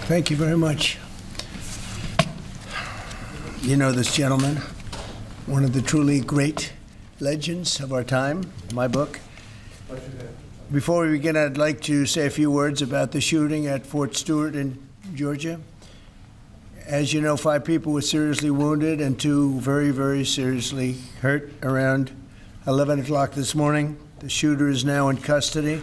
Thank you very much. You know this gentleman, one of the truly great legends of our time, my book. Before we begin, I'd like to say a few words about the shooting at Fort Stewart in Georgia. As you know, 5 people were seriously wounded and 2 very, very seriously hurt around 11 o'clock this morning. The shooter is now in custody,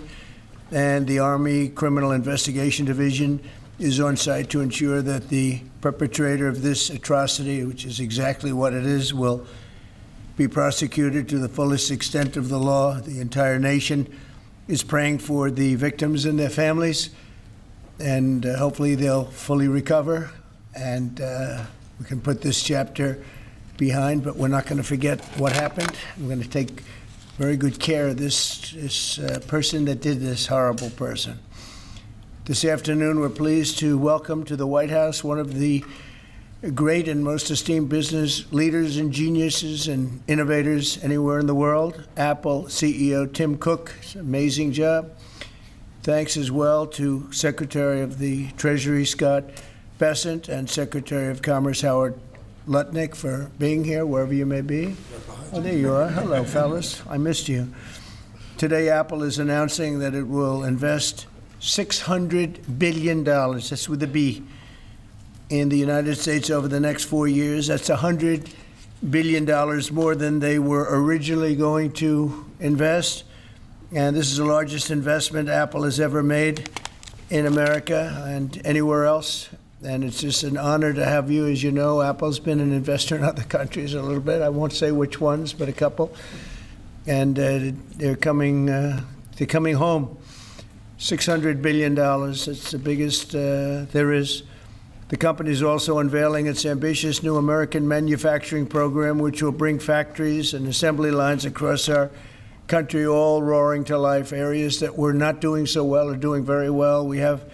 and the Army Criminal Investigation Division is on site to ensure that the perpetrator of this atrocity, which is exactly what it is, will be prosecuted to the fullest extent of the law. The entire nation is praying for the victims and their families, and hopefully they'll fully recover, and we can put this chapter behind, but we're not going to forget what happened. We're going to take very good care of this person that did this, horrible person. This afternoon, we're pleased to welcome to the White House one of the great and most esteemed business leaders and geniuses and innovators anywhere in the world, Apple CEO Tim Cook. It's an amazing job. Thanks as well to Secretary of the Treasury Scott Bessent and Secretary of Commerce Howard Lutnick for being here, wherever you may be. Oh, there you are. Hello, fellas. I missed you. Today, Apple is announcing that it will invest $600 billion, that's with a B, in the United States over the next 4 years. That's $100 billion more than they were originally going to invest. And this is the largest investment Apple has ever made in America and anywhere else. And it's just an honor to have you. As you know, Apple's been an investor in other countries a little bit. I won't say which ones, but a couple. And they're coming home. $600 billion, it's the biggest there is. The company is also unveiling its ambitious new American manufacturing program, which will bring factories and assembly lines across our country all roaring to life. Areas that were not doing so well are doing very well. We have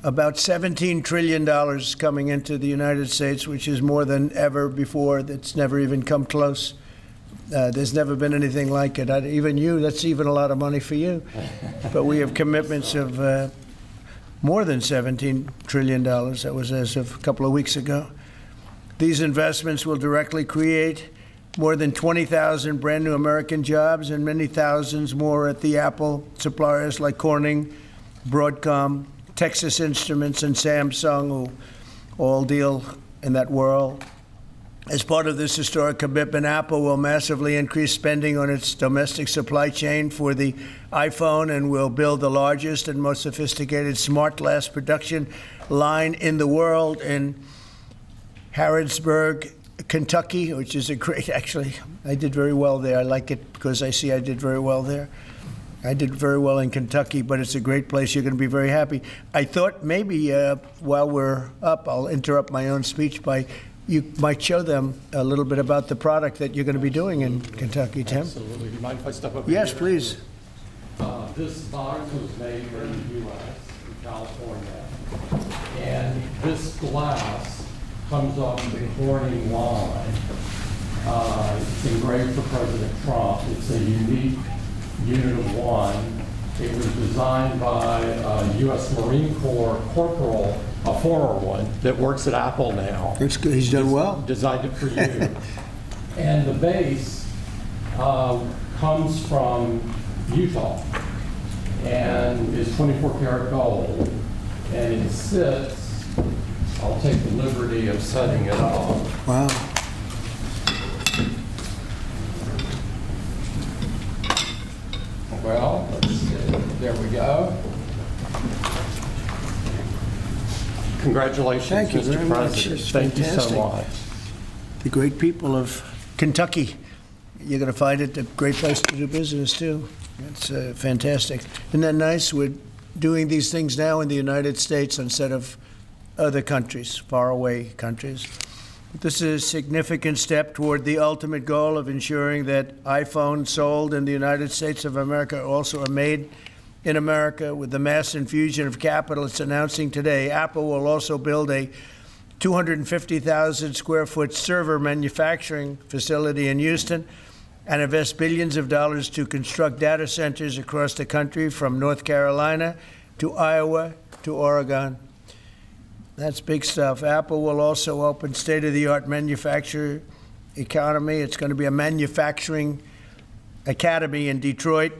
about $17 trillion coming into the United States, which is more than ever before. That's never even come close. There's never been anything like it. Even you, that's even a lot of money for you. But we have commitments of more than $17 trillion. That was as of a couple of weeks ago. These investments will directly create more than 20,000 brand new American jobs and many thousands more at the Apple suppliers like Corning, Broadcom, Texas Instruments, and Samsung, who all deal in that world. As part of this historic commitment, Apple will massively increase spending on its domestic supply chain for the iPhone and will build the largest and most sophisticated smart glass production line in the world in Harrodsburg, Kentucky, which is a great, actually, I did very well there. I like it because I see I did very well there. I did very well in Kentucky, but it's a great place. You're going to be very happy. I thought maybe while we're up, I'll interrupt my own speech by you might show them a little bit about the product that you're going to be doing in Kentucky, Tim. Absolutely. Do you mind if I step up? Yes, here? please. This box was made here in the U.S., in California. And this glass comes off the Corning line. It's engraved for President Trump. It's a unique unit of 1. It was designed by a U.S. Marine Corps corporal, a former one, that works at Apple now. That's good. He's done well. Designed it for you. And the base comes from Utah and is 24 karat gold. And it sits, I'll take the liberty of setting it up. Wow. Well, let's see. There we go. Congratulations, Thank you Mr. very much. President. It's Thank you so fantastic. much. The great people of Kentucky. You're going to find it a great place to do business, too. It's fantastic. Isn't that nice? We're doing these things now in the United States instead of other countries, faraway countries. This is a significant step toward the ultimate goal of ensuring that iPhones sold in the United States of America also are made in America. With the mass infusion of capital it's announcing today, Apple will also build a 250,000 square foot server manufacturing facility in Houston and invest billions of dollars to construct data centers across the country from North Carolina to Iowa to Oregon. That's big stuff. Apple will also open state-of-the-art manufacturing economy. It's going to be a manufacturing academy in Detroit,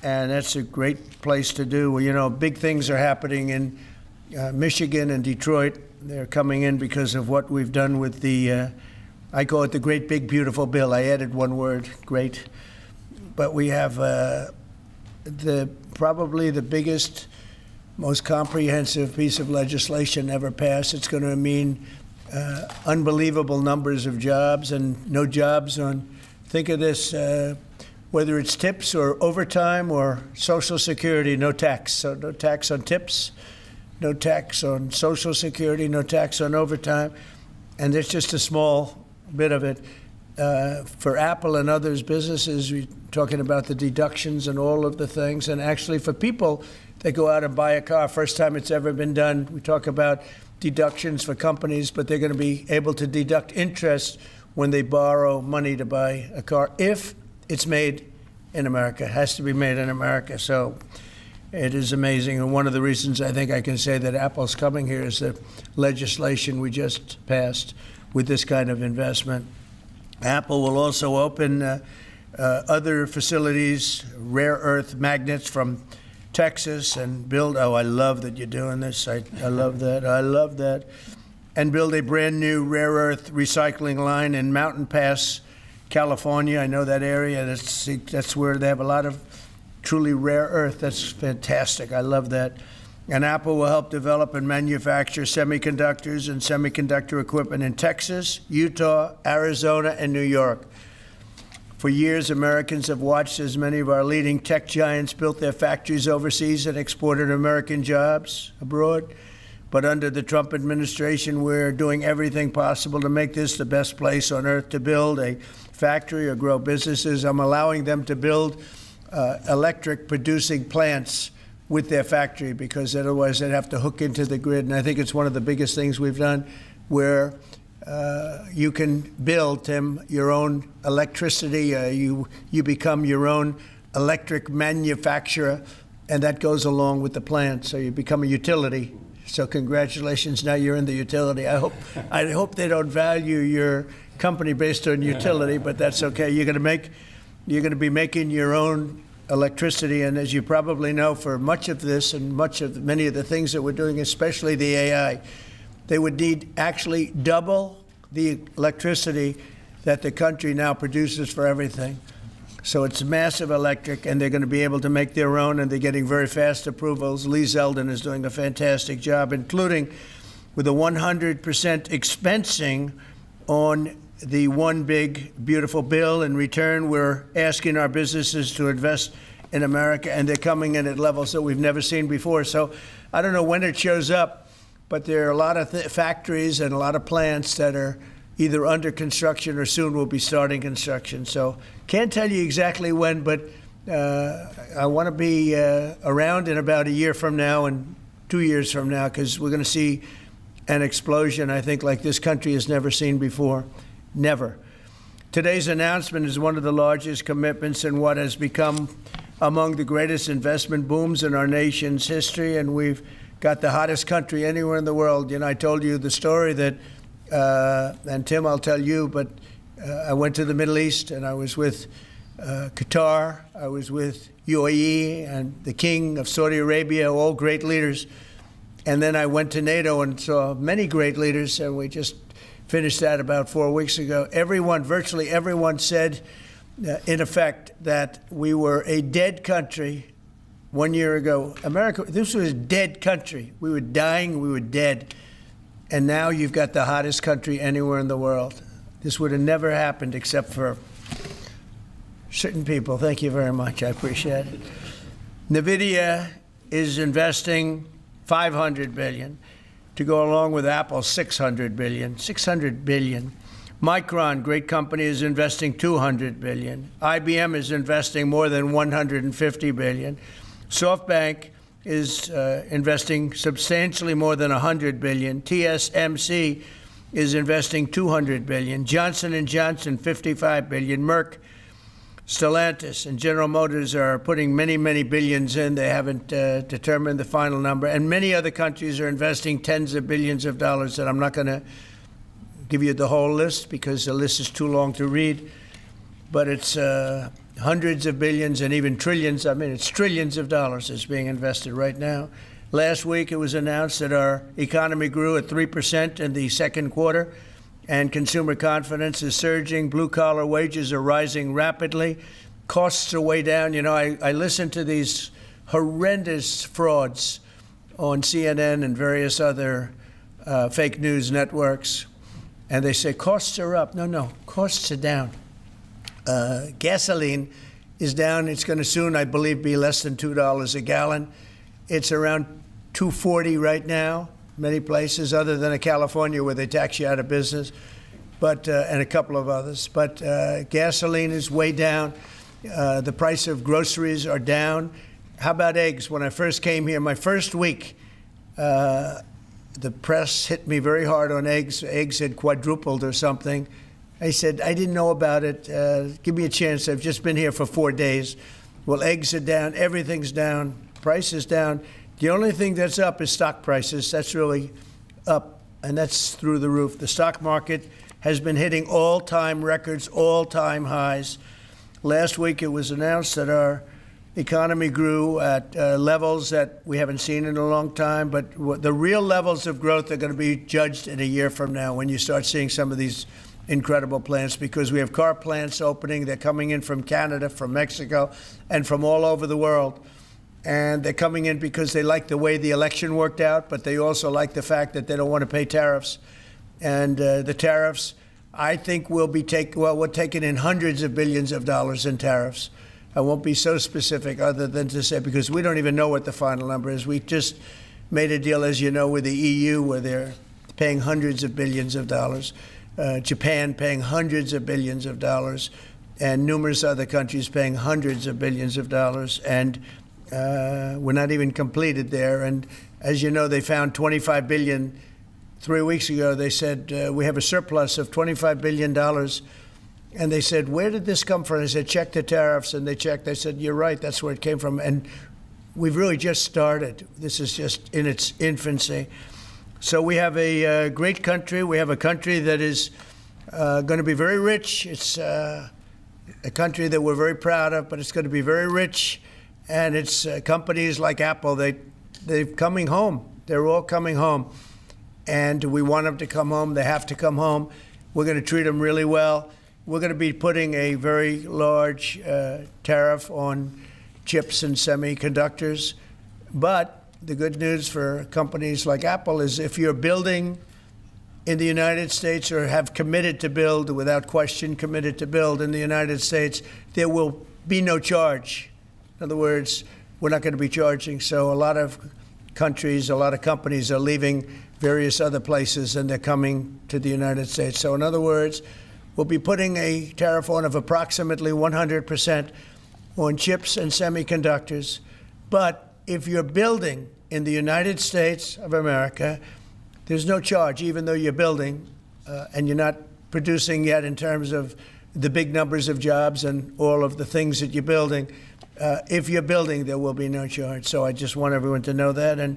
and that's a great place to do. Well, you know, big things are happening in Michigan and Detroit. They're coming in because of what we've done with the, I call it the Great Big Beautiful Bill. I added one word, great. But we have probably the biggest, most comprehensive piece of legislation ever passed. It's going to mean unbelievable numbers of jobs and no jobs on, think of this, whether it's tips or overtime or Social Security, no tax. So no tax on tips, no tax on Social Security, no tax on overtime. And there's just a small bit of it. For Apple and others businesses, we're talking about the deductions and all of the things. And actually for people that go out and buy a car, first time it's ever been done, we talk about deductions for companies, but they're going to be able to deduct interest when they borrow money to buy a car if it's made in America. It has to be made in America. So it is amazing. And one of the reasons I think I can say that Apple's coming here is the legislation we just passed with this kind of investment. Apple will also open other facilities, rare earth magnets from Texas, and build, oh, I love that you're doing this. I love that. I love that. And build a brand new rare earth recycling line in Mountain Pass, California. I know that area. That's where they have a lot of truly rare earth. That's fantastic. I love that. And Apple will help develop and manufacture semiconductors and semiconductor equipment in Texas, Utah, Arizona, and New York. For years, Americans have watched as many of our leading tech giants built their factories overseas and exported American jobs abroad. But under the Trump administration, we're doing everything possible to make this the best place on earth to build a factory or grow businesses. I'm allowing them to build electric producing plants with their factory, because otherwise they'd have to hook into the grid. And I think it's one of the biggest things we've done, where you can build, Tim, your own electricity. You become your own electric manufacturer, and that goes along with the plant. So you become a utility. So congratulations, now you're in the utility. I hope they don't value your company based on utility, but that's okay. You're going to be making your own electricity, and as you probably know, for much of this and many of the things that we're doing, especially the AI, they would need actually double the electricity that the country now produces for everything. So it's massive electric, and they're going to be able to make their own, and they're getting very fast approvals. Lee Zeldin is doing a fantastic job, including with a 100% expensing on the one big beautiful bill. In return, we're asking our businesses to invest in America, and they're coming in at levels that we've never seen before. So I don't know when it shows up, but there are a lot of factories and a lot of plants that are either under construction or soon will be starting construction. So can't tell you exactly when, but I want to be around in about a year from now and 2 years from now, because we're going to see an explosion, I think, like this country has never seen before. Never. Today's announcement is one of the largest commitments in what has become among the greatest investment booms in our nation's history, and we've got the hottest country anywhere in the world. You know, I told you the story that, and Tim, I'll tell you, but I went to the Middle East, and I was with Qatar, I was with UAE, and the King of Saudi Arabia, all great leaders. And then I went to NATO and saw many great leaders, and we just finished that about 4 weeks ago. Virtually everyone said, in effect, that we were a dead country 1 year ago. America, this was a dead country. We were dying, we were dead. And now you've got the hottest country anywhere in the world. This would have never happened except for certain people. Thank you very much. I appreciate it. NVIDIA is investing $500 billion. To go along with Apple, $600 billion. $600 billion. Micron, great company, is investing $200 billion. IBM is investing more than $150 billion. SoftBank is investing substantially more than $100 billion. TSMC is investing $200 billion. Johnson & Johnson, $55 billion. Merck, Stellantis and General Motors are putting many, many billions in. They haven't determined the final number. And many other countries are investing tens of billions of dollars. And I'm not going to give you the whole list because the list is too long to read. But it's hundreds of billions and even trillions. I mean, it's trillions of dollars that's being invested right now. Last week, it was announced that our economy grew at 3% in the second quarter, and consumer confidence is surging. Blue-collar wages are rising rapidly. Costs are way down. You know, I listen to these horrendous frauds on CNN and various other fake news networks, and they say costs are up. No, costs are down. Gasoline is down. It's going to soon, I believe, be less than $2 a gallon. It's around $2.40 right now, many places other than California where they tax you out of business, but and a couple of others. But gasoline is way down. The price of groceries are down. How about eggs? When I first came here, my first week, the press hit me very hard on eggs. Eggs had quadrupled or something. I said, I didn't know about it. Give me a chance. I've just been here for 4 days. Well, eggs are down. Everything's down. Price is down. The only thing that's up is stock prices. That's really up, and that's through the roof. The stock market has been hitting all-time records, all-time highs. Last week, it was announced that our economy grew at levels that we haven't seen in a long time, but the real levels of growth are going to be judged in a year from now when you start seeing some of these incredible plants, because we have car plants opening. They're coming in from Canada, from Mexico, and from all over the world. And they're coming in because they like the way the election worked out, but they also like the fact that they don't want to pay tariffs. And the tariffs, I think, we're taking in hundreds of billions of dollars in tariffs. I won't be so specific other than to say, because we don't even know what the final number is. We just made a deal, as you know, with the EU where they're paying hundreds of billions of dollars. Japan paying hundreds of billions of dollars, and numerous other countries paying hundreds of billions of dollars. And we're not even completed there. And as you know, they found $25 billion 3 weeks ago. They said, we have a surplus of $25 billion. And they said, where did this come from? I said, check the tariffs. And they checked. They said, you're right, that's where it came from. And we've really just started. This is just in its infancy. So we have a great country. We have a country that is going to be very rich. It's a country that we're very proud of, but it's going to be very rich. And it's companies like Apple, they're coming home. They're all coming home. And we want them to come home. They have to come home. We're going to treat them really well. We're going to be putting a very large tariff on chips and semiconductors. But the good news for companies like Apple is if you're building in the United States or have committed to build, without question committed to build in the United States, there will be no charge. In other words, we're not going to be charging. So a lot of countries, a lot of companies are leaving various other places and they're coming to the United States. So in other words, we'll be putting a tariff on of approximately 100% on chips and semiconductors. But if you're building in the United States of America, there's no charge, even though you're building and you're not producing yet in terms of the big numbers of jobs and all of the things that you're building. If you're building, there will be no charge. So I just want everyone to know that. And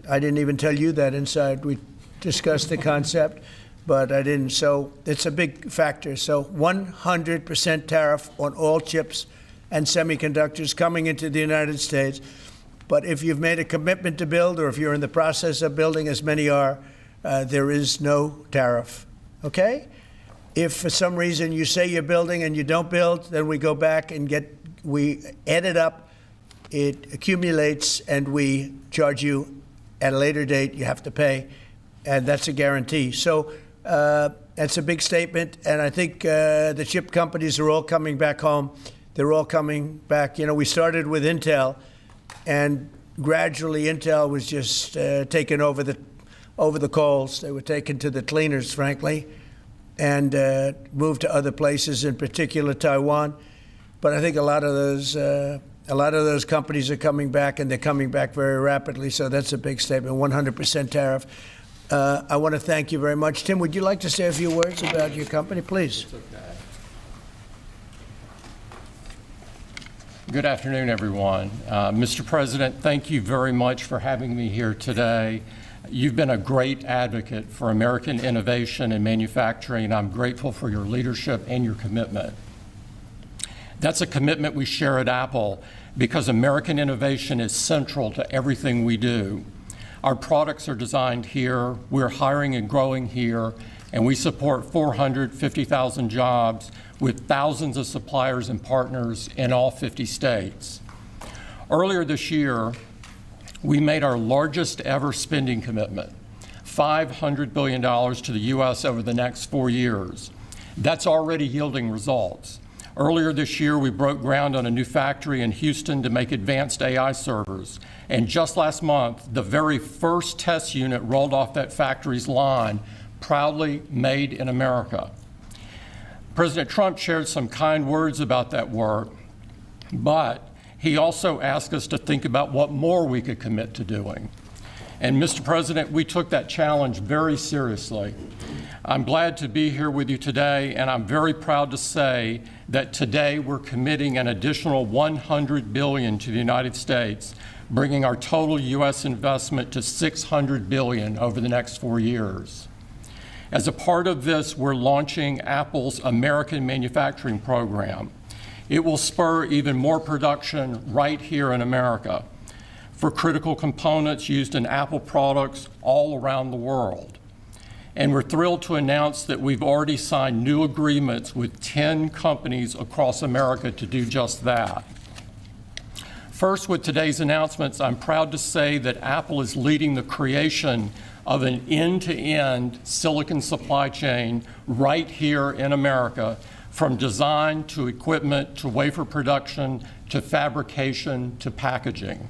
I didn't even tell you that inside. We discussed the concept, but I didn't. So it's a big factor. So 100% tariff on all chips and semiconductors coming into the United States. But if you've made a commitment to build, or if you're in the process of building, as many are, there is no tariff, okay? If for some reason you say you're building and you don't build, then we go back and we add it up, it accumulates, and we charge you at a later date. You have to pay, and that's a guarantee. So that's a big statement, and I think the chip companies are all coming back home. They're all coming back. You know, we started with Intel, and gradually Intel was just taken over the coals. They were taken to the cleaners, frankly, and moved to other places, in particular Taiwan. But I think a lot of those companies are coming back, and they're coming back very rapidly. So that's a big statement. 100% tariff. I want to thank you very much. Tim, would you like to say a few words about your company, please? It's okay. Good afternoon, everyone. Mr. President, thank you very much for having me here today. You've been a great advocate for American innovation and manufacturing, and I'm grateful for your leadership and your commitment. That's a commitment we share at Apple because American innovation is central to everything we do. Our products are designed here, we're hiring and growing here, and we support 450,000 jobs with thousands of suppliers and partners in all 50 states. Earlier this year, we made our largest ever spending commitment, $500 billion to the U.S. over the next 4 years. That's already yielding results. Earlier this year, we broke ground on a new factory in Houston to make advanced AI servers. And just last month, the very first test unit rolled off that factory's line, proudly made in America. President Trump shared some kind words about that work, but he also asked us to think about what more we could commit to doing. And Mr. President, we took that challenge very seriously. I'm glad to be here with you today, and I'm very proud to say that today we're committing an additional $100 billion to the United States, bringing our total U.S. investment to $600 billion over the next 4 years. As a part of this, we're launching Apple's American Manufacturing Program. It will spur even more production right here in America for critical components used in Apple products all around the world. And we're thrilled to announce that we've already signed new agreements with 10 companies across America to do just that. First, with today's announcements, I'm proud to say that Apple is leading the creation of an end-to-end silicon supply chain right here in America, from design to equipment to wafer production to fabrication to packaging.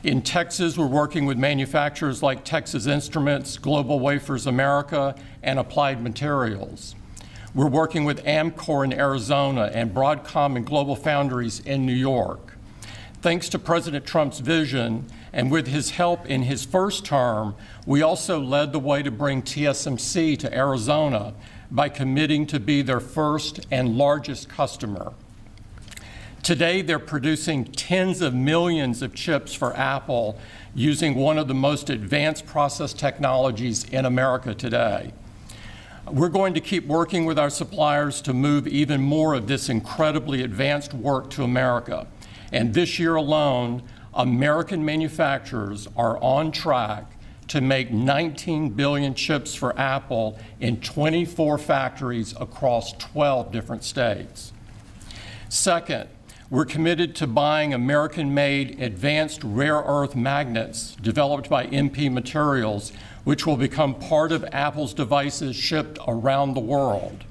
In Texas, we're working with manufacturers like Texas Instruments, Global Wafers America, and Applied Materials. We're working with Amcor in Arizona and Broadcom and Global Foundries in New York. Thanks to President Trump's vision, and with his help in his first term, we also led the way to bring TSMC to Arizona by committing to be their first and largest customer. Today, they're producing tens of millions of chips for Apple using one of the most advanced process technologies in America today. We're going to keep working with our suppliers to move even more of this incredibly advanced work to America. And this year alone, American manufacturers are on track to make 19 billion chips for Apple in 24 factories across 12 different states. Second, we're committed to buying American-made advanced rare earth magnets developed by MP Materials, which will become part of Apple's devices shipped around the world.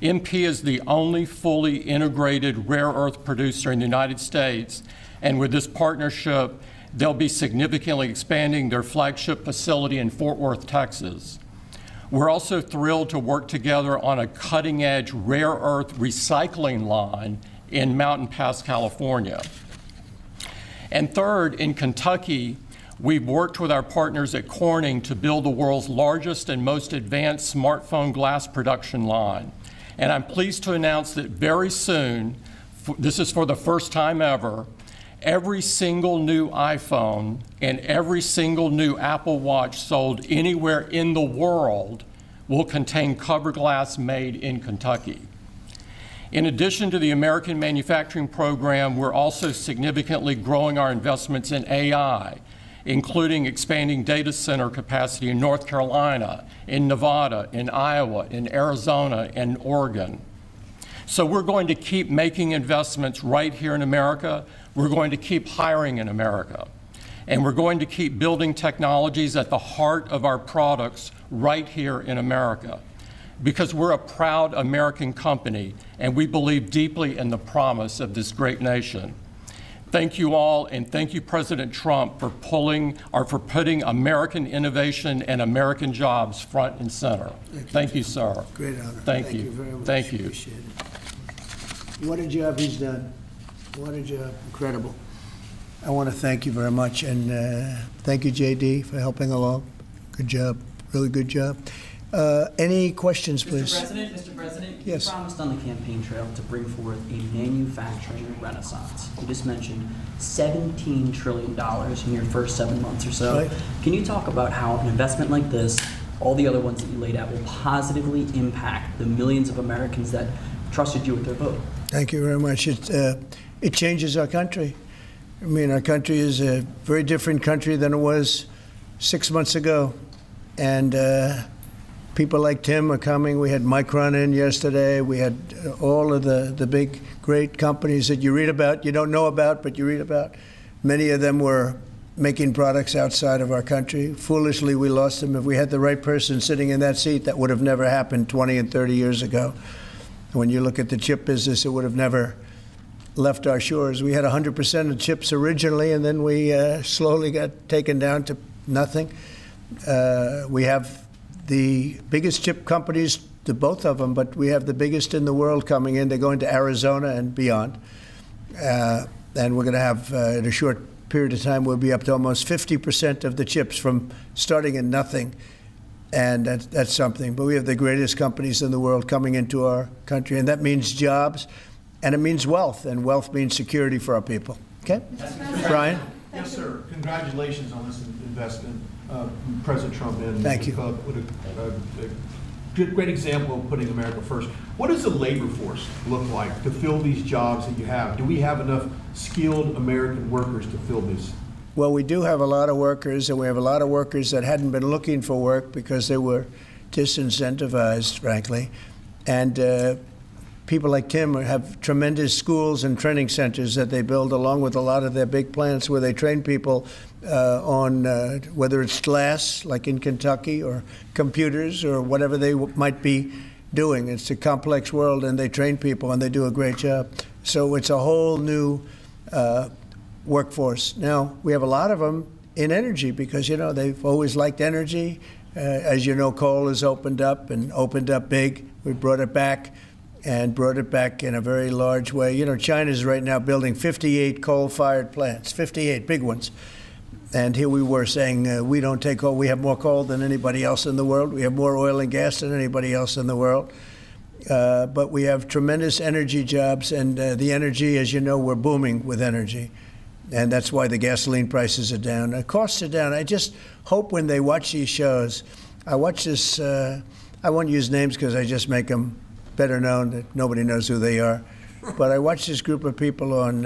MP is the only fully integrated rare earth producer in the United States, and with this partnership, they'll be significantly expanding their flagship facility in Fort Worth, Texas. We're also thrilled to work together on a cutting-edge rare earth recycling line in Mountain Pass, California. And third, in Kentucky, we've worked with our partners at Corning to build the world's largest and most advanced smartphone glass production line. And I'm pleased to announce that very soon, this is for the first time ever, every single new iPhone and every single new Apple Watch sold anywhere in the world will contain cover glass made in Kentucky. In addition to the American Manufacturing Program, we're also significantly growing our investments in AI, including expanding data center capacity in North Carolina, in Nevada, in Iowa, in Arizona, and Oregon. So we're going to keep making investments right here in America. We're going to keep hiring in America. And we're going to keep building technologies at the heart of our products right here in America, because we're a proud American company and we believe deeply in the promise of this great nation. Thank you all, and thank you, President Trump, for putting American innovation and American jobs front and center. Thank you, sir. Great honor. Thank you. Very much. Thank you. Appreciate it. What a job he's done. What a job. Incredible. I want to thank you very much, and thank you, J.D., for helping along. Good job. Really good job. Any questions, please? Mr. President, Yes. you promised on the campaign trail to bring forth a manufacturing renaissance. You just mentioned $17 trillion in your first 7 months or so. Right. Can you talk about how an investment like this, all the other ones that you laid out, will positively impact the millions of Americans that trusted you with their vote? Thank you very much. It changes our country. I mean, our country is a very different country than it was 6 months ago. And people like Tim are coming. We had Micron in yesterday. We had all of the big, great companies that you read about, you don't know about, but you read about. Many of them were making products outside of our country. Foolishly, we lost them. If we had the right person sitting in that seat, that would have never happened 20 and 30 years ago. When you look at the chip business, it would have never left our shores. We had 100% of chips originally, and then we slowly got taken down to nothing. We have the biggest chip companies, to both of them, but we have the biggest in the world coming in. They're going to Arizona and beyond. And we're going to have, in a short period of time, we'll be up to almost 50% of the chips from starting in nothing. And that's something. But we have the greatest companies in the world coming into our country, and that means jobs, and it means wealth, and wealth means security for our people. Okay? Brian? Yes, sir. Congratulations on this investment, President Trump. And Thank you. What a great example of putting America first. What does the labor force look like to fill these jobs that you have? Do we have enough skilled American workers to fill this? Well, we do have a lot of workers, and we have a lot of workers that hadn't been looking for work because they were disincentivized, frankly. And people like Tim have tremendous schools and training centers that they build along with a lot of their big plants where they train people on whether it's glass, like in Kentucky, or computers, or whatever they might be doing. It's a complex world, and they train people, and they do a great job. So it's a whole new workforce. Now, we have a lot of them in energy because, you know, they've always liked energy. As you know, coal has opened up and opened up big. We brought it back and brought it back in a very large way. You know, China's right now building 58 coal-fired plants, 58 big ones. And here we were saying we don't take coal. We have more coal than anybody else in the world. We have more oil and gas than anybody else in the world. But we have tremendous energy jobs, and the energy, as you know, we're booming with energy. And that's why the gasoline prices are down. Costs are down. I just hope when they watch these shows, I watch this, I won't use names because I just make them better known, that nobody knows who they are. But I watch this group of people on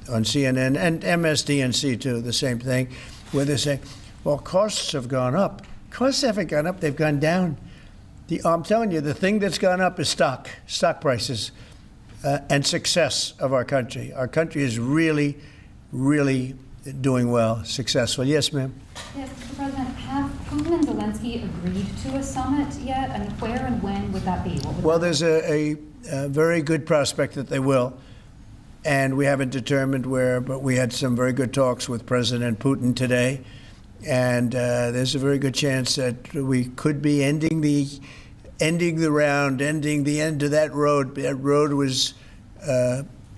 CNN and MSDNC too, the same thing, where they say, well, costs have gone up. Costs haven't gone up, they've gone down. I'm telling you, the thing that's gone up is stock prices, and success of our country. Our country is really, really doing well, successful. Yes, ma'am? Yes, Mr. President, have Putin and Zelensky agreed to a summit yet? And where and when would that be? Well, there's a very good prospect that they will. And we haven't determined where, but we had some very good talks with President Putin today. And there's a very good chance that we could be ending the end of that road. That road was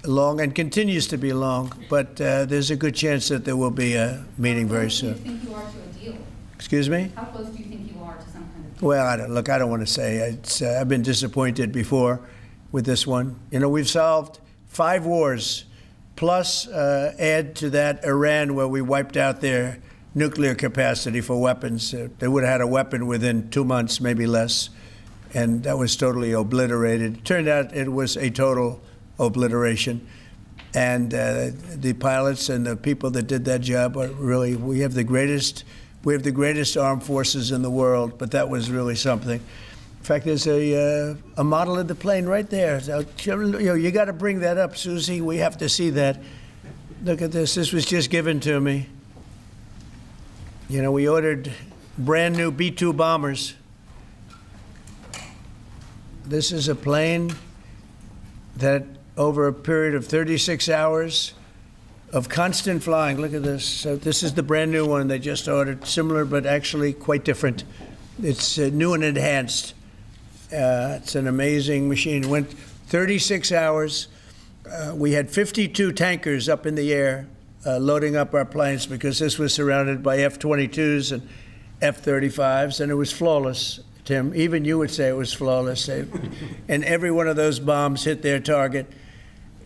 long and continues to be long, but there's a good chance that there will be a meeting very soon. How close do you think you are to a deal? Excuse me? How close do you think you are to some kind of deal? Well, I don't want to say. I've been disappointed before with this one. You know, we've solved 5 wars, plus add to that Iran, where we wiped out their nuclear capacity for weapons. They would have had a weapon within 2 months, maybe less, and that was totally obliterated. It turned out it was a total obliteration. And the pilots and the people that did that job are really, we have the greatest armed forces in the world, but that was really something. In fact, there's a model of the plane right there. So, you got to bring that up, Susie. We have to see that. Look at this. This was just given to me. You know, we ordered brand new B-2 bombers. This is a plane that over a period of 36 hours of constant flying. Look at this. So this is the brand new one they just ordered. Similar, but actually quite different. It's new and enhanced. It's an amazing machine. It went 36 hours. We had 52 tankers up in the air loading up our planes because this was surrounded by F-22s and F-35s, and it was flawless. Tim. Even you would say it was flawless. And every one of those bombs hit their target.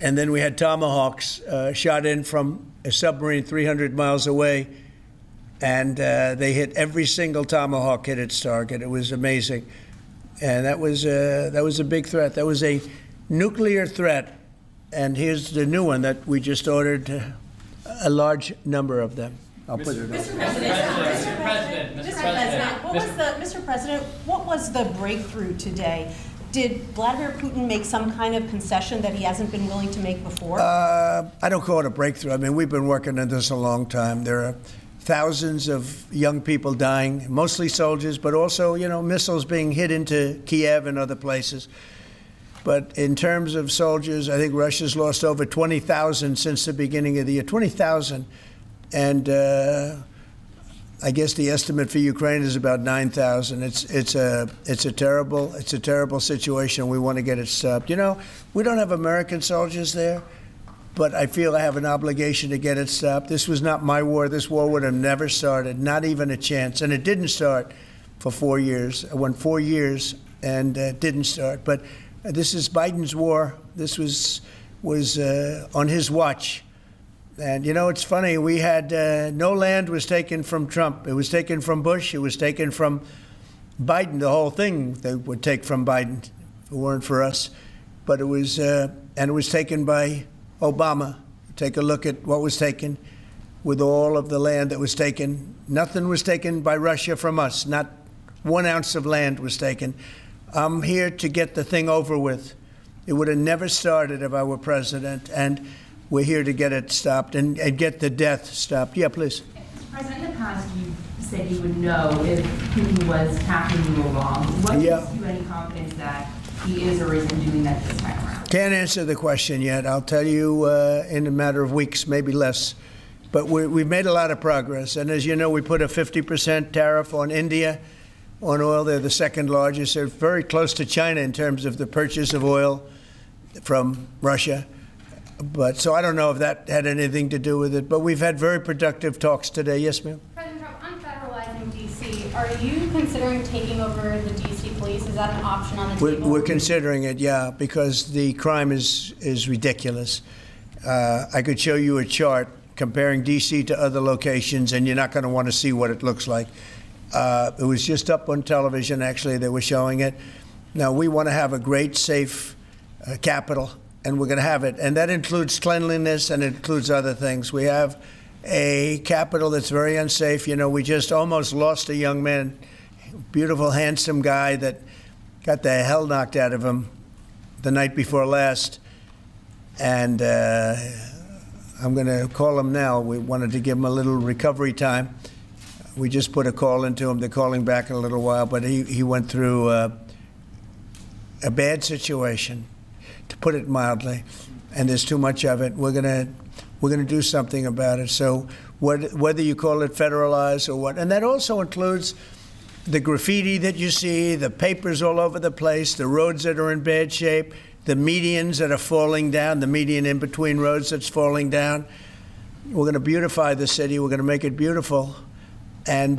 And then we had Tomahawks shot in from a submarine 300 miles away, and they hit every single Tomahawk hit its target. It was amazing. And that was a big threat. That was a nuclear threat. And here's the new one that we just ordered, a large number of them. I'll put it up. Mr. President, what was the breakthrough today? Did Vladimir Putin make some kind of concession that he hasn't been willing to make before? I don't call it a breakthrough. I mean, we've been working on this a long time. There are thousands of young people dying, mostly soldiers, but also, missiles being hit into Kiev and other places. But in terms of soldiers, I think Russia's lost over 20,000 since the beginning of the year. 20,000. And I guess the estimate for Ukraine is about 9,000. It's a terrible situation. We want to get it stopped. We don't have American soldiers there, but I feel I have an obligation to get it stopped. This was not my war. This war would have never started, not even a chance. And it didn't start for 4 years. It went 4 years and didn't start. But this is Biden's war. This was on his watch. And, it's funny, we had no land was taken from Trump. It was taken from Bush. It was taken from Biden. The whole thing they would take from Biden if it weren't for us. But it was taken by Obama. Take a look at what was taken with all of the land that was taken. Nothing was taken by Russia from us. Not 1 ounce of land was taken. I'm here to get the thing over with. It would have never started if I were president. And we're here to get it stopped and get the death stopped. Yeah, please. Mr. President, in the past, you said you would know if Putin was tackling you along. What gives you any confidence that he is or isn't doing that this time around? Can't answer the question yet. I'll tell you in a matter of weeks, maybe less. But we've made a lot of progress. And as you know, we put a 50% tariff on India on oil. They're the second largest. They're very close to China in terms of the purchase of oil from Russia. But so I don't know if that had anything to do with it. But we've had very productive talks today. Yes, ma'am? President Trump, on federalizing D.C., are you considering taking over the D.C. police? Is that an option on the table? We're considering it, yeah, because the crime is ridiculous. I could show you a chart comparing D.C. to other locations, and you're not going to want to see what it looks like. It was just up on television, actually. They were showing it. Now, we want to have a great, safe capital, and we're going to have it. And that includes cleanliness and it includes other things. We have a capital that's very unsafe. We just almost lost a young man, beautiful, handsome guy that got the hell knocked out of him the night before last. And I'm going to call him now. We wanted to give him a little recovery time. We just put a call into him. They're calling back in a little while. But he went through a bad situation, to put it mildly, and there's too much of it. We're gonna do something about it. So whether you call it federalized or what, and that also includes the graffiti that you see, the papers all over the place, the roads that are in bad shape, the medians that are falling down, the median in between roads that's falling down. We're going to beautify the city. We're going to make it beautiful. And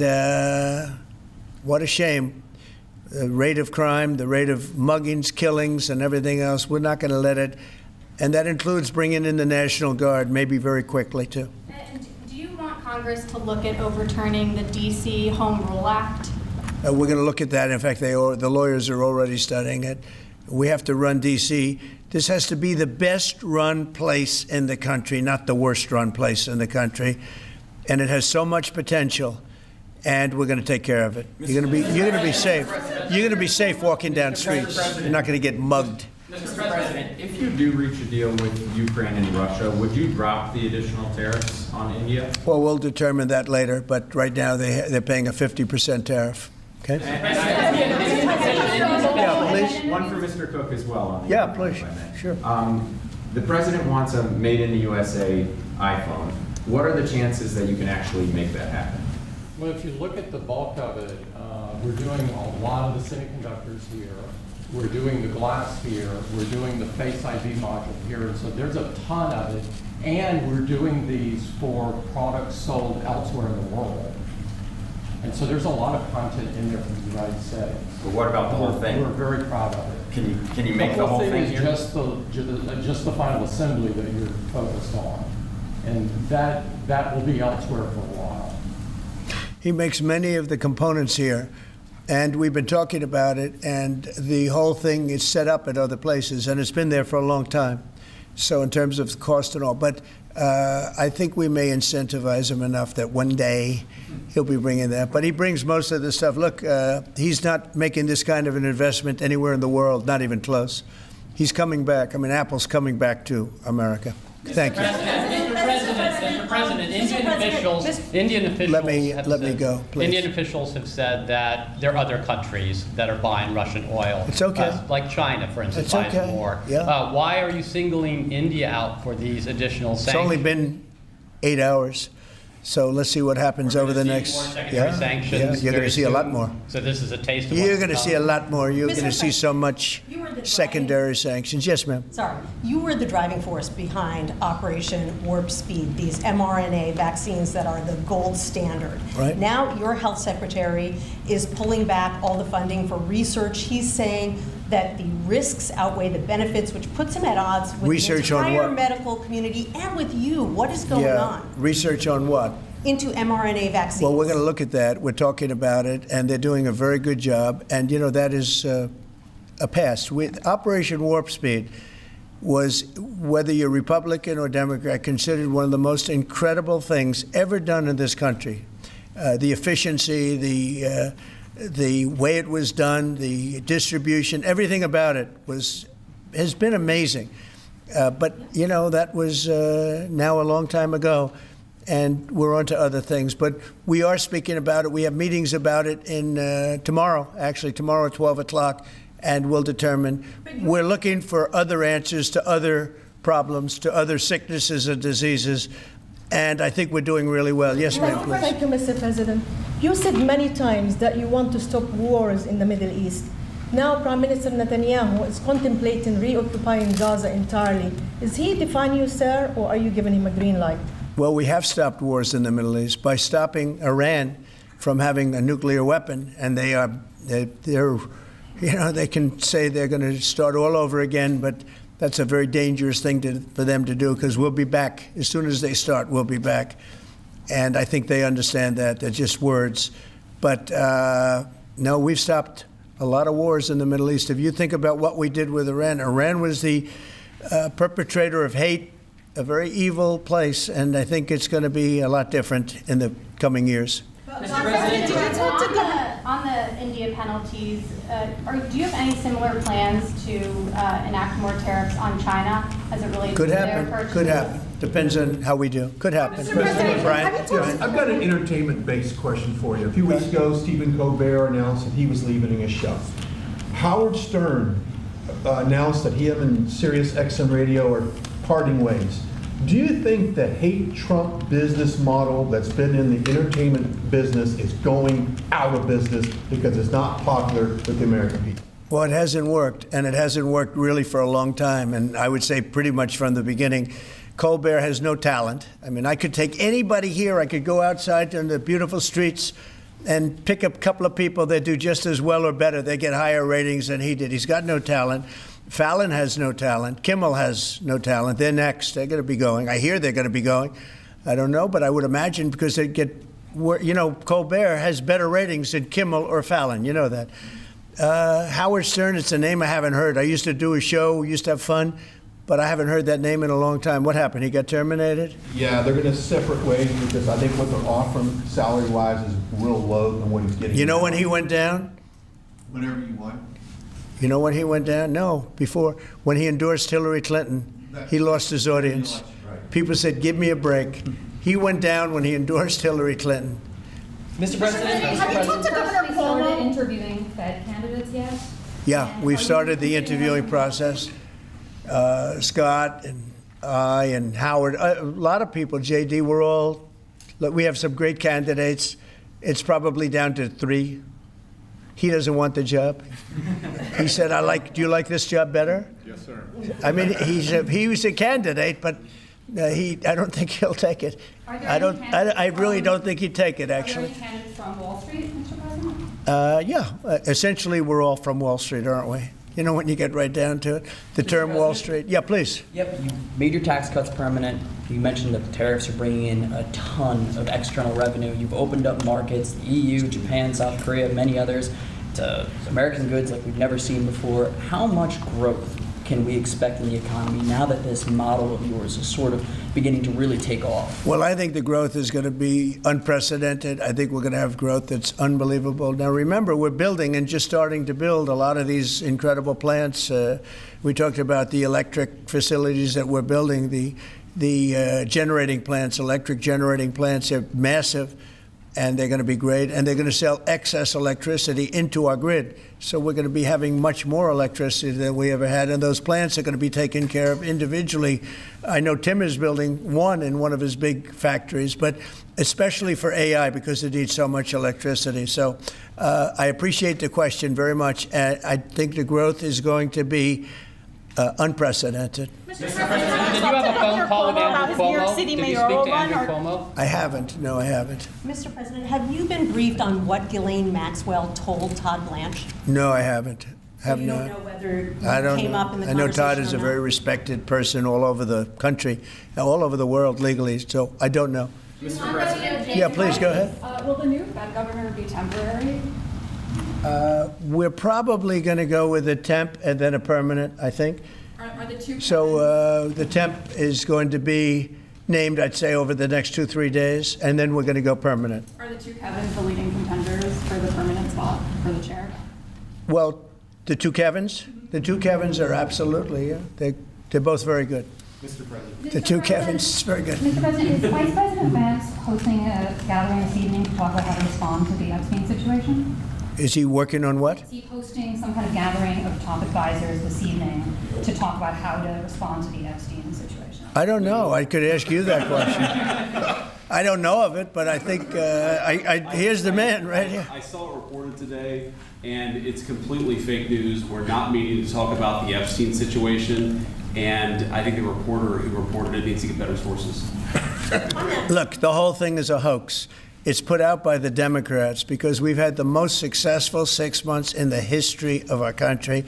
what a shame. The rate of crime, the rate of muggings, killings, and everything else, we're not going to let it. And that includes bringing in the National Guard, maybe very quickly, too. And do you want Congress to look at overturning the D.C. Home Rule Act? We're going to look at that. In fact, the lawyers are already studying it. We have to run D.C. This has to be the best-run place in the country, not the worst-run place in the country. And it has so much potential. And we're going to take care of it. You're going to be safe. You're going to be safe walking down streets. You're not going to get mugged. Mr. President, if you do reach a deal with Ukraine and Russia, would you drop the additional tariffs on India? Well, we'll determine that later. But right now they're paying a 50% tariff. Okay. Yeah, please. One for Mr. Cook as well. On the yeah, please. Sure. The president wants a made in the USA iPhone. What are the chances that you can actually make that happen? Well, if you look at the bulk of it, we're doing a lot of the semiconductors here. We're doing the glass here. We're doing the Face ID module here. So there's a ton of it. And we're doing these for products sold elsewhere in the world. And so there's a lot of content in there from the United States. But what about the whole thing? We're very proud of it. Can you make the whole thing is here? just the final assembly that you're focused on. And that will be elsewhere for a while. He makes many of the components here, and we've been talking about it, and the whole thing is set up at other places, and it's been there for a long time. So in terms of cost and all, but I think we may incentivize him enough that one day he'll be bringing that. But he brings most of the stuff. Look, he's not making this kind of an investment anywhere in the world, not even close. He's coming back. I mean, Apple's coming back to America. Thank you. Mr. President, Indian officials Let me said- go, please. Indian officials have said that there are other countries that are buying Russian oil. It's okay. Like China, for instance, It's buys okay. more. Yeah. Why are you singling India out for these additional It's sanctions? only been 8 hours, so let's see what happens over the next. More secondary sanctions You're going very to see a lot soon. more. So this is a taste of what's You're going to see a come. lot more. You're Mr. going to see so much You were the driving- secondary sanctions. Yes, ma'am. Sorry, you were the driving force behind Operation Warp Speed, these mRNA vaccines that are the gold standard. Right. Now your health secretary is pulling back all the funding for research. He's saying that the risks outweigh the benefits, which puts him at odds with Research the on entire what? medical community and with you. What is going on Research on what? into mRNA vaccines? Well, we're going to look at that. We're talking about it, and they're doing a very good job. And, you know, that is a past. With Operation Warp Speed was, whether you're Republican or Democrat, considered one of the most incredible things ever done in this country. The efficiency, the way it was done, the distribution, everything about it has been amazing. But, you know, that was now a long time ago, and we're on to other things. But we are speaking about it. We have meetings about it tomorrow at 12 o'clock, and we'll determine. We're looking for other answers to other problems, to other sicknesses and diseases, and I think we're doing really well. Yes, ma'am, please. Thank you, Mr. President. You said many times that you want to stop wars in the Middle East. Now, Prime Minister Netanyahu is contemplating reoccupying Gaza entirely. Is he defying you, sir, or are you giving him a green light? Well, we have stopped wars in the Middle East by stopping Iran from having a nuclear weapon, and they're you know, they can say they're going to start all over again, but that's a very dangerous thing for them to do, because we'll be back. As soon as they start, we'll be back. And I think they understand that. They're just words. But no, we've stopped a lot of wars in the Middle East. If you think about what we did with Iran, Iran was the perpetrator of hate, a very evil place, and I think it's going to be a lot different in the coming years. Mr. President, on the India penalties, do you have any similar plans to enact more tariffs on China as it relates Could to their happen. purchases? Could happen. Depends on how we do. Could happen. Brian? I've got an entertainment-based question for you. A few weeks ago, Stephen Colbert announced that he was leaving his show. Howard Stern announced that he and Sirius XM Radio are parting ways. Do you think the hate Trump business model that's been in the entertainment business is going out of business because it's not popular with the American people? Well, it hasn't worked, and it hasn't worked really for a long time, and I would say pretty much from the beginning. Colbert has no talent. I mean, I could take anybody here, I could go outside on the beautiful streets and pick up a couple of people that do just as well or better. They get higher ratings than he did. He's got no talent. Fallon has no talent. Kimmel has no talent. They're next. They're going to be going. I hear they're going to be going. I don't know, but I would imagine because they get, you know, Colbert has better ratings than Kimmel or Fallon. You know that. Howard Stern, it's a name I haven't heard. I used to do a show, we used to have fun, but I haven't heard that name in a long time. What happened? He got terminated? Yeah, they're going to separate ways because I think what they're offering salary-wise is real low than what he's getting. You know when he went down? Whenever you want. You know when he went down? No, before. When he endorsed Hillary Clinton, he lost his audience. People said, give me a break. He went down when he endorsed Hillary Clinton. Mr. President, Have you talked to Governor Started Cuomo? interviewing Fed candidates yet? Yeah, we've started the interviewing process. Scott and I and Howard, a lot of people, J.D., we have some great candidates. It's probably down to 3. He doesn't want the job. He said, do you like this job better? Yes, sir. I mean, he was a candidate, but I don't think he'll take it. Are there I any don't, I really candidates don't think he'd take it, Are there actually. any candidates from Wall Street, Mr. President? Yeah, essentially, we're all from Wall Street, aren't we? You know, when you get right down to it, the term Wall Street. Yeah, please. Yep, you made your tax cuts permanent. You mentioned that the tariffs are bringing in a ton of external revenue. You've opened up markets, the EU, Japan, South Korea, many others, to American goods like we've never seen before. How much growth can we expect in the economy now that this model of yours is sort of beginning to really take off? Well, I think the growth is going to be unprecedented. I think we're going to have growth that's unbelievable. Now, remember, we're building and just starting to build a lot of these incredible plants. We talked about the electric facilities that we're building, the generating plants, electric generating plants. They're massive, and they're going to be great, and they're going to sell excess electricity into our grid. So we're going to be having much more electricity than we ever had, and those plants are going to be taken care of individually. I know Tim is building one in one of his big factories, but especially for AI because it needs so much electricity. So I appreciate the question very much, and I think the growth is going to be unprecedented. Did you have a phone call with Andrew Cuomo? Did you speak to Andrew Cuomo? I haven't. No, I haven't. Mr. President, have you been briefed on what Ghislaine Maxwell told Todd Blanche? No, I haven't. Have You not. don't know whether I it don't came know. up in the I know conversation Todd is or a not? very respected person all over the country, all over the world legally, so I don't know. Mr. President, Yeah, please, go ahead. Will the new Fed governor be temporary? We're probably going to go with a temp and then a permanent, I think. Are the two So the temp is going to be named, I'd say, over the next 2-3 days, and then we're going to go permanent. Are the two Kevins the leading contenders for the permanent spot for the chair? Well, the two Kevins? The two Kevins are absolutely, yeah. They're both very good. Mr. President. The two Kevins, very good. Mr. President, is Vice President Vance hosting a gathering this evening to talk about how to respond to the Epstein situation? Is he working on what? Is he hosting some kind of gathering of top advisors this evening to talk about how to respond to the Epstein situation? I don't know. I could ask you that question. I don't know of it, but I think here's the man right here. I saw it reported today, and it's completely fake news. We're not meeting to talk about the Epstein situation, and I think the reporter who reported it needs to get better sources. Look, the whole thing is a hoax. It's put out by the Democrats because we've had the most successful 6 months in the history of our country,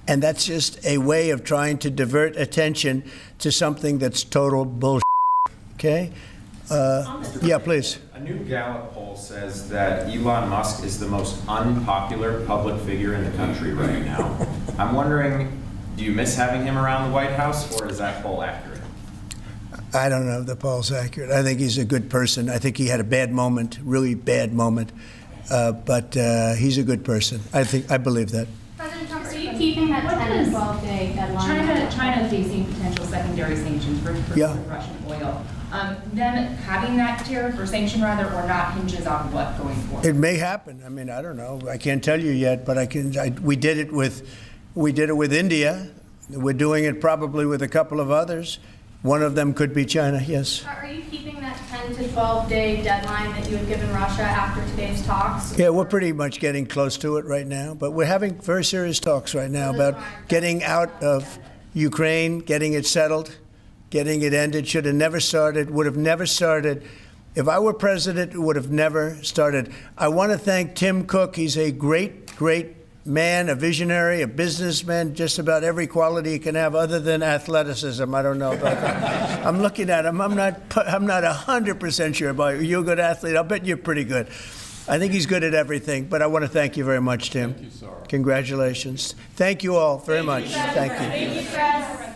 and that's just a way of trying to divert attention to something that's total bullshit. Okay? Yeah, please. A new Gallup poll says that Elon Musk is the most unpopular public figure in the country right now. I'm wondering, do you miss having him around the White House, or is that poll accurate? I don't know if the poll's accurate. I think he's a good person. I think he had a bad moment, really bad moment, but he's a good person. I believe that. President Trump, are you keeping that 10 to 12-day deadline? China facing potential secondary sanctions for Yeah. Russian oil. Them having that tariff or sanction rather or not hinges on what going forward? It may happen. I mean, I don't know. I can't tell you yet, but we did it with India. We're doing it probably with a couple of others. One of them could be China, yes. Are you keeping that 10 to 12-day deadline that you had given Russia after today's talks? Yeah, we're pretty much getting close to it right now, but we're having very serious talks right now about getting out of Ukraine, getting it settled, getting it ended. Should have never started, would have never started. If I were president, it would have never started. I want to thank Tim Cook. He's a great, great man, a visionary, a businessman, just about every quality he can have other than athleticism. I don't know about that. I'm looking at him. I'm not 100% sure about you. You're a good athlete. I'll bet you're pretty good. I think he's good at everything, but I want to thank you very much, Tim. Thank you, sir. Congratulations. Thank you all very much. Thank you. Thank you, Fred.